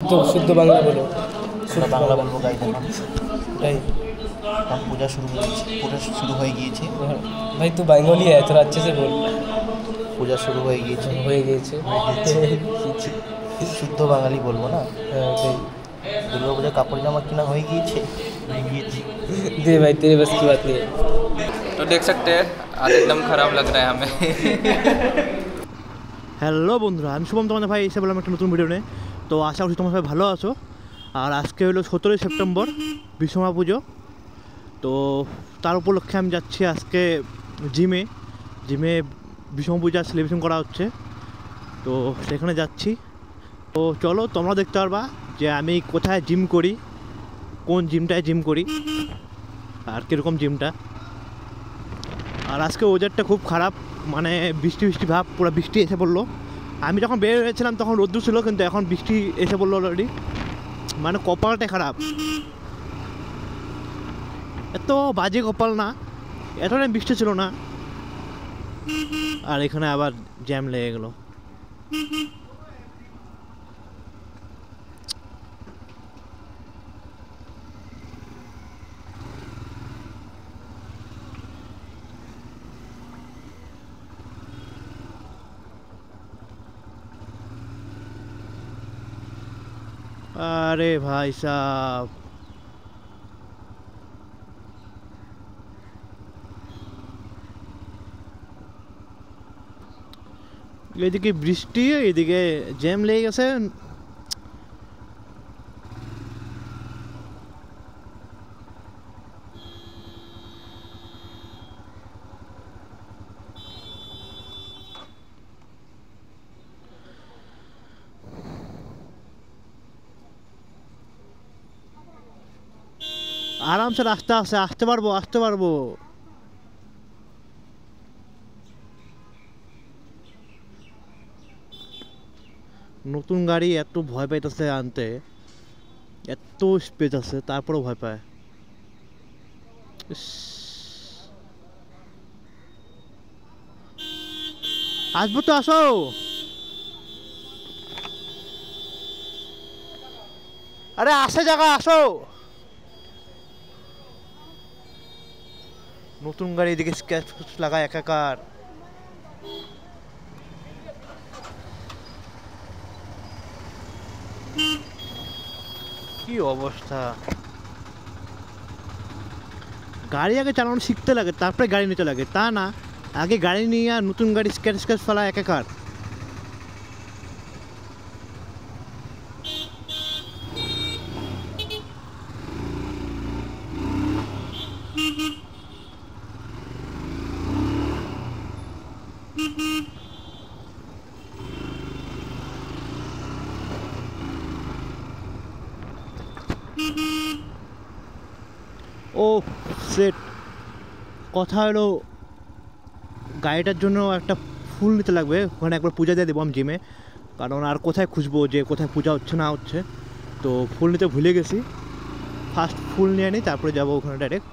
তো শুদ্ধ বাংলা বলো। শুদ্ধ বাংলা বলবো গাই দেখুন भाई पूजा शुरू हो গিয়েছে भाई तू बंगाली है थोड़ा अच्छे से बोल। पूजा शुरू हो গিয়েছে शुद्ध বাঙালি বলবো না। दुर्गा पूजा কাপড় জামা কিনা হয়ে গিয়েছে दे भाई तेरे बस की बात नहीं है। तो देख सकते हैं आज एकदम खराब लग रहा है हमें। হ্যালো বন্ধুরা, আমি শুভম তোমাদের ভাই এসে বললাম একটা নতুন ভিডিও নিয়ে। তো আশা করছি তোমরা সবাই ভালো আছো। আর আজকে হলো 17ই সেপ্টেম্বর বিশ্বকর্মা পুজো। তো তার উপলক্ষে আমি যাচ্ছি আজকে জিমে বিশ্বকর্মা পূজা সেলিব্রেশন করা হচ্ছে, তো সেখানে যাচ্ছি। তো চলো তোমরা দেখতে পারবা যে আমি কোথায় জিম করি, কোন জিমটায় জিম করি আর কীরকম জিমটা। আর আজকে ওয়েদারটা খুব খারাপ, মানে বৃষ্টি ভাব, পুরো বৃষ্টি এসে পড়লো। আমি যখন বের হয়েছিলাম তখন রোদ্দুর ছিল, কিন্তু এখন বৃষ্টি এসে পড়লো অলরেডি। মানে কপালটাই খারাপ, এত বাজে কপাল না, এতটা বৃষ্টি ছিল না। আর এখানে আবার জ্যাম লেগে গেল। अरे भाई साहब, এদিকে বৃষ্টি, এদিকে জ্যাম লেগে গেছে। আরামসে রাস্তা আছে, আসতে পারবো। নতুন গাড়ি এত ভয় পাইতেছে আনতে, এত স্পেস আছে তারপরেও ভয় পায়। আসবো তো, আসো। আরে আসে জায়গা, আসো। নতুন গাড়ি এদিকে স্ক্র্যাচ লাগায় একাকার। কি অবস্থা, গাড়ি আগে চালানো শিখতে লাগে তারপরে গাড়ি নিতে লাগে, তা না আগে গাড়ি নিয়ে আর নতুন গাড়ি স্ক্র্যাচ ফেলা একাকার। ও সেট, কথা হলো গাড়িটার জন্য একটা ফুল নিতে লাগবে, ওখানে একবার পূজা দিয়ে দেবো আমি জিমে। কারণ আর কোথায় খুঁজবো যে কোথায় পূজা হচ্ছে না হচ্ছে, তো ফুল নিতে ভুলে গেছি। ফার্স্ট ফুল নিয়ে নিই, তারপরে যাবো ওখানে ডাইরেক্ট।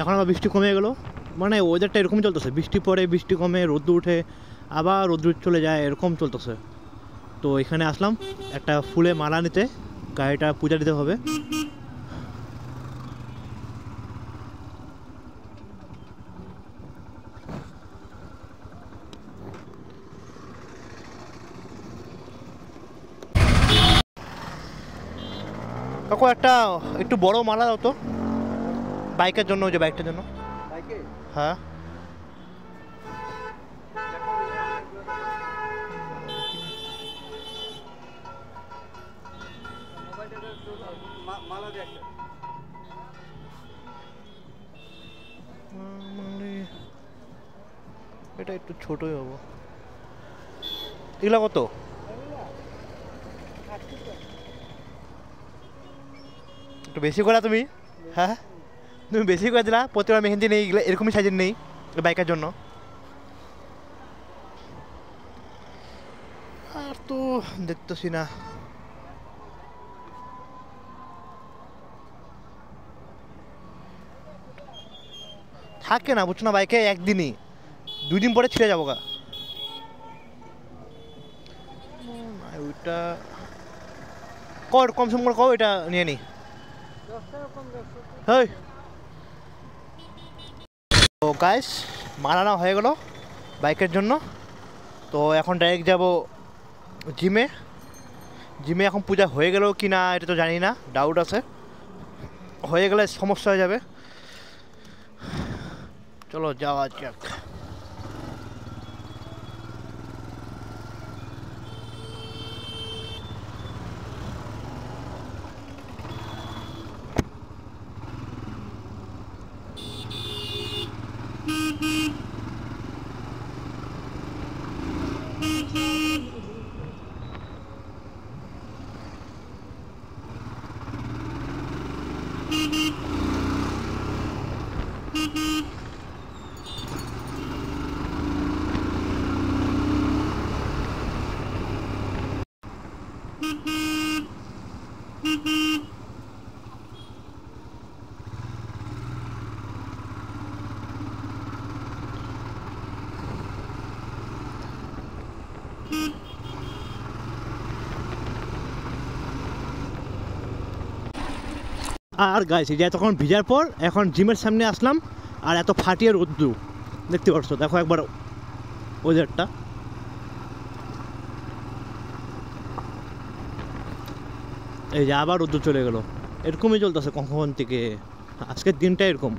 এখন আবার বৃষ্টি কমে গেলো, মানে ওয়েদারটা এরকম চলতেছে, বৃষ্টি পড়ে বৃষ্টি কমে, রোদ্দুর উঠে আবার রোদ্দুর চলে যায়, এরকম চলতেছে। তো এখানে আসলাম একটা ফুলে মালা নিতে, গাড়িটা পূজা দিতে হবে। কাকু একটা একটু বড় মালা দাও তো। বাইকের জন্য, ওই যে বাইকটার জন্য। হ্যাঁ এটা একটু ছোটই হবো। এগুলো কত? একটু বেশি করে তুমি, হ্যাঁ তুমি বেশি করে দিলা। প্রতিবার মেহেন্দি নেই, এগুলো এরকমই সাইজের নেই বাইকের জন্য। আর তো দেখতেছি না। থাকে না বুঝছো না বাইকে, একদিনই, 2 দিন পরে ছিঁড়ে যাবো গা। ওইটা কর, কম সম করে কও, এটা নিয়ে নি। হেই তো গাইস, মানানো হয়ে গেল বাইকের জন্য। তো এখন ডাইরেক্ট যাব জিমে। জিমে এখন পূজা হয়ে গেল কি না এটা তো জানি না, ডাউট আছে। হয়ে গেলে সমস্যা হয়ে যাবে। চলো যাওয়া যাক। আর গাইছি যে তখন ভিজার পর এখন জিমের সামনে আসলাম, আর এত ফাটিয়ে রোদ্দু দেখতে পাচ্ছ। দেখো একবার ওয়েদারটা, এই যে আবার রোদ্দু চলে গেল। এরকমই চলতেছে কখন থেকে, আজকের দিনটা এরকম।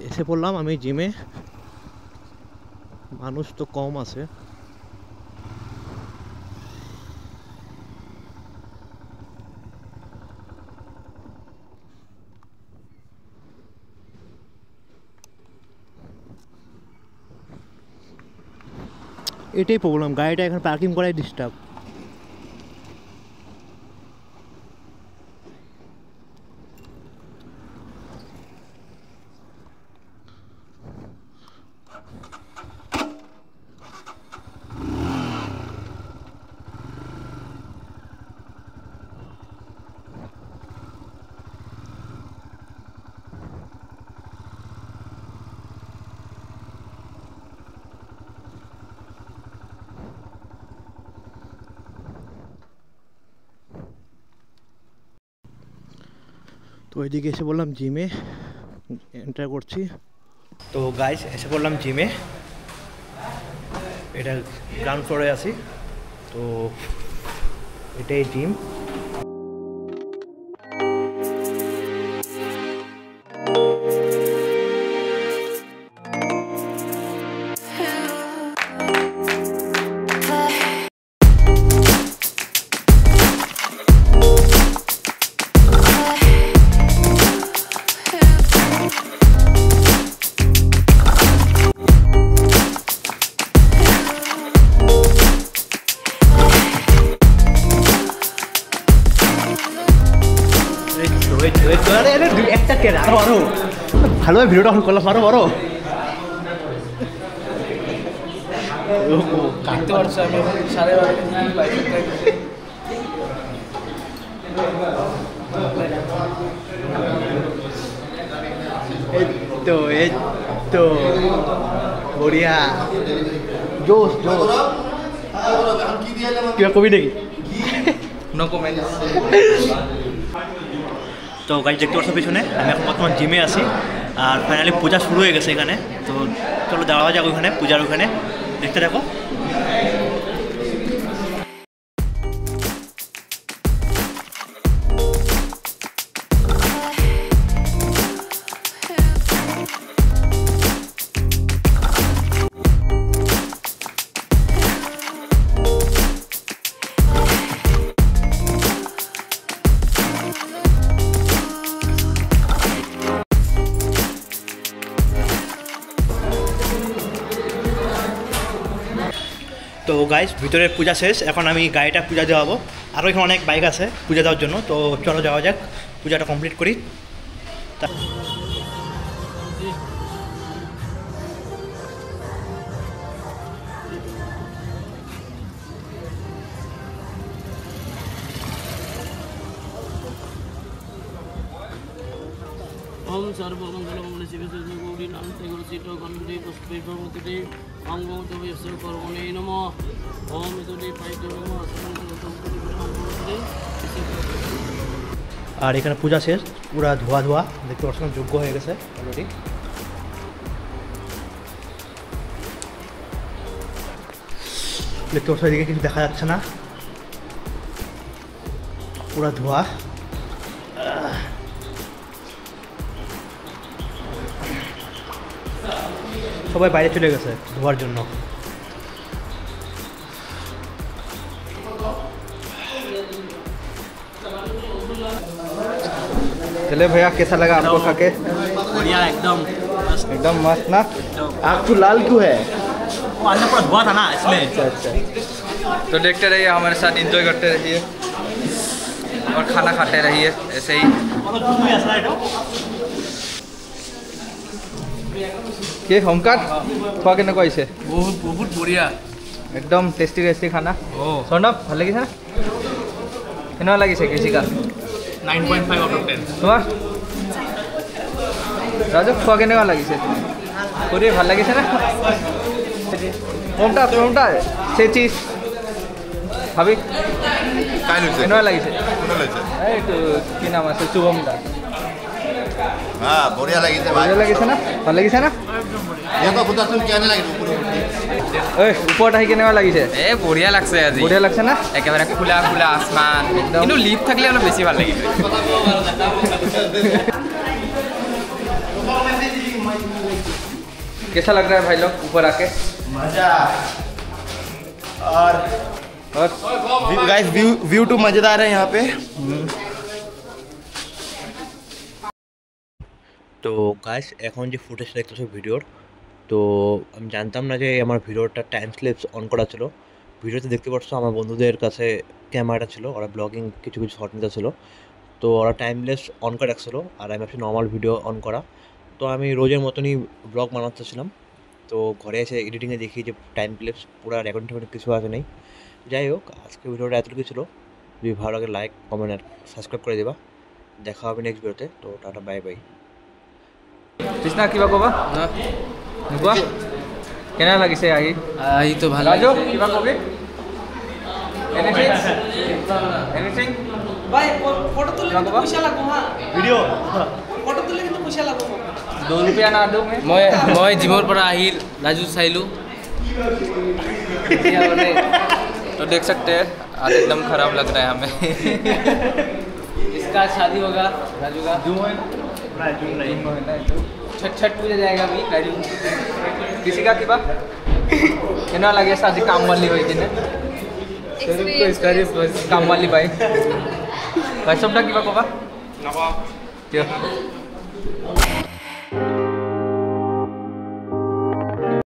এসে পড়লাম আমি জিমে, মানুষ তো কম আছে। এটাই প্রবলেম, গাড়িটা এখানে পার্কিং করাই ডিস্টার্ব। তো ওইদিকে এসে বললাম জিমে এন্টার করছি। তো গাইস এসে বললাম জিমে, এটা গ্রাউন্ড ফ্লোরে আছি। তো এটাই জিম। ভালোভাবে ভিডিওটা অন করলাম, পারো বড় কাটতে পারছো। আমি 12:30 বাইকে এই তো বড়িয়া, জোস জোস। কিবা কবি নাকি? No comments. তো গাড়ি দেখতে পাচ্ছ পিছনে, আমি এখন বর্তমান জিমে আছি। আর ফাইনালি পূজা শুরু হয়ে গেছে এখানে। তো চলো যাওয়া যাক ওখানে, পূজার ওখানে, দেখতে থাকো। গাইস ভিতরের পূজা শেষ, এখন আমি গাড়িটা পূজা দেওয়াবো। আরও এখানে অনেক বাইক আছে পূজা দেওয়ার জন্য, তো চলো যাওয়া যাক, পূজাটা কমপ্লিট করি। ओम सर्वमंगलमंगल शिव गौरी नाम गुरु सीतो गणपति पुष्पे भगवती ओम गौतम विष्णु कर्मणे नमः ओम इदुदे पाइते नमः আর এখানে পূজা শেষ, পুরা ধোয়া ধোয়া দেখতে পাচ্ছেন, যোগ্য হয়ে গেছে অলরেডি। দেখতে পাচ্ছেন এদিকে কিছু দেখা যাচ্ছে না, পুরা ধোয়া। সবাই বাইরে চলে গেছে ধোয়ার জন্য। चले भैया, कैसा लगा आपको खा के? बढ़िया एकदम एकदम मस्त ना। आँख तो लाल क्यों है? वो अंदर पूरा धुआं था ना इसलिए। अच्छा। तो देखते रहिए, हमारे साथ एंजॉय करते रहिए और खाना खाते रहिए ऐसे ही। के होमकाट খোৱা কেনেকুৱা হৈছে? बहुत बढ़िया একদম টেষ্টি টেষ্টি খানা। স্বৰ্ণৱ ভাল লাগিছে না? কেনেকুৱা লাগিছে কৃষিকা? 9.5 out of 10 তোমাৰ ৰাজু খোৱা কেনেকুৱা লাগিছে? কৰি ভাল লাগিছে না? মমতা সে চিজ ভাবি কেনেকুৱা লাগিছে? এইটো কি নাম আছে, শুভম দা। हाँ बढ़िया लगी थे भाई। ভাল লাগিছে না? ভাল লাগিছে না? ये तो खुदा तुम क्या नहीं लगी ঐ ওপৰত আহি কেনেকুৱা লাগিছে? এ বঢ়িয়া লাগছে আজি, বঢ়িয়া লাগছে না? একেবাৰে খোলা খোলা আসমান, কিন্তু লিফ্ট থাকিলে অলপ বেছি ভাল লাগিছে। कैसा लग रहा है भाई लोग ऊपर आके? मजा और गाइस व्यू टू मजेदार है यहाँ पे। তো গাইস এখন যে ফুটেজটা দেখতেছো ভিডিওর, তো আমি জানতাম না যে আমার ভিডিওটা টাইম স্ল্যাপস অন করা ছিল। ভিডিওতে দেখতে পাচ্ছ আমার বন্ধুদের কাছে ক্যামেরাটা ছিল, ওরা ব্লগিং কিছু শর্ট নিতে ছিল, তো ওরা টাইমলেস অন করে রাখছিল, আর আমি ভাবছি নর্মাল ভিডিও অন করা। তো আমি রোজের মতনই ব্লগ বানাতেছিলাম, তো ঘরে এসে এডিটিংয়ে দেখি যে টাইম স্ল্যাপস পুরো রেকর্ডিং টেকর্ডিং কিছু আছে নেই। যাই হোক, আজকে ভিডিওটা এতটুকু ছিল। যদি ভালো লাগে লাইক কমেন্ট আর সাবস্ক্রাইব করে দেবা। দেখা হবে নেক্সট ভিডিওতে। তো টাটা, বাই বাই। কৃষ্ণা কিবা ক'বা? নোকোৱা? কেনে লাগিছে আহি? আহি তো ভাল ৰাজু লাগিছে। কিবা ক'বি? এনিথিং? ভাই ফটো তুললে কিন্তু পয়সা লাগবো। হ্যাঁ ভিডিও ফটো তুললে কিন্তু পয়সা লাগবো। 2 रुपया ना दो मैं? মই জিমৰ পৰা আহি ৰাজু চাইলো, तो देख सकते हैं आज एकदम खराब लग रहा है हमें। इसका शादी होगा राजू का, छठ पूजा जाएगा अभी राजू। किसी का किबा? केना লাগে আজি কাম वाली হৈ কিনে? কাম वाली बाई ভাই সবটা কিবা ক'বা? নকওঁ কিয়?